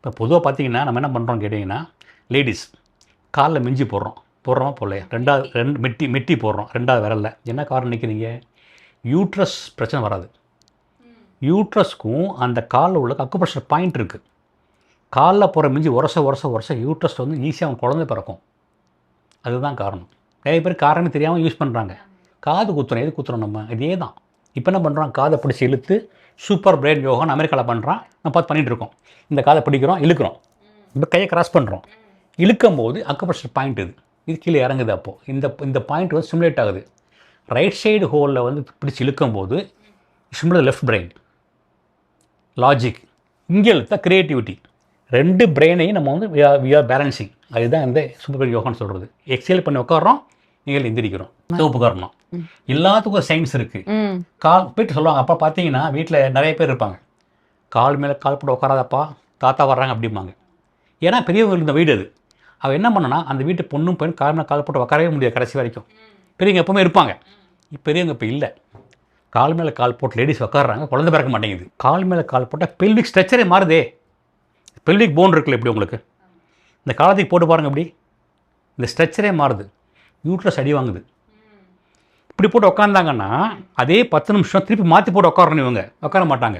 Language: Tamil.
இப்போ பொதுவாக பார்த்தீங்கன்னா நம்ம என்ன பண்ணுறோம்னு கேட்டிங்கன்னா, லேடீஸ் காலில் மிஞ்சி போடுறோமா போடலையா? மெட்டி போடுறோம் 2வது விரல்ல. என்ன காரணம் நினைக்கிறீங்க? யூட்ரஸ் பிரச்சனை வராது. யூட்ரஸ்க்கும் அந்த காலில் உள்ள அக்குப்ரெஷர் பாயிண்ட் இருக்குது. காலில் போகிற மிஞ்சி உரச யூட்ரஸ் வந்து ஈஸியாக அவங்க குழந்தை பிறக்கும். அதுதான் காரணம். நிறைய பேர் காரணமே தெரியாமல் யூஸ் பண்ணுறாங்க. காது குத்துறோம், எது குத்துறோம் நம்ம? இதே தான். இப்போ என்ன பண்ணுறோம்? காதை பிடிச்சி இழுத்து சூப்பர் பிரெயின் யோகான்னு அமெரிக்காவில் பண்ணுறான். நம்ம பார்த்து பண்ணிகிட்டு இருக்கோம். இந்த காதை பிடிக்கிறோம், இழுக்கிறோம். இப்போ கையை கிராஸ் பண்ணுறோம். இழுக்கும் போது அக்குப்ரெஷர் பாயிண்ட் இது கீழே இறங்குது. அப்போது இந்த பாயிண்ட் வந்து ஸ்டிமுலேட் ஆகுது. ரைட் சைடு ஹோலில் வந்து பிடிச்சி இழுக்கும் போது ஸ்டிமுலேட் லெஃப்ட் பிரெயின் லாஜிக். இங்கே இழுத்தா க்ரியேட்டிவிட்டி. 2 பிரெயினையும் நம்ம வந்து வி ஆர் பேலன்சிங். அதுதான் இந்த சூப்பர் பிரெயின் யோகான்னு சொல்கிறது. எக்ஸேல் பண்ணி உட்காரோம், நீங்கள் எந்திரிக்கிறோம். சிவப்பு காரணம். எல்லாத்துக்கும் ஒரு சயின்ஸ் இருக்குது. கால் போய்ட்டு சொல்லுவாங்க. அப்போ பார்த்தீங்கன்னா வீட்டில் நிறைய பேர் இருப்பாங்க. கால் மேலே கால் போட்டு உட்காராதப்பா, தாத்தா வர்றாங்க அப்படிம்பாங்க. ஏன்னா பெரியவங்களுக்கு இந்த வீடு அது. அவள் என்ன பண்ணனா, அந்த வீட்டு பொண்ணும் பையன் கால் மேலே கால் போட்டு உட்காரவே முடியாது கடைசி வரைக்கும். பெரியவங்க எப்போவுமே இருப்பாங்க. பெரியவங்க இப்போ இல்லை. கால் மேலே கால் போட்டு லேடிஸ் உட்காடுறாங்க, குழந்தை பிறக்க மாட்டேங்குது. கால் மேலே கால் போட்டால் பெல்விக் ஸ்ட்ரக்சரே மாறுதே. பெல்விக் போன் இருக்குல்ல இப்படி உங்களுக்கு, இந்த காலத்துக்கு போட்டு பாருங்கள் இப்படி, இந்த ஸ்ட்ரக்சரே மாறுது. யூட்ரஸ் அடி வாங்குது. இப்படி போட்டு உட்காந்தாங்கன்னா அதே 10 நிமிஷம் திருப்பி மாற்றி போட்டு உட்காரணும். இவங்க உட்கார மாட்டாங்க.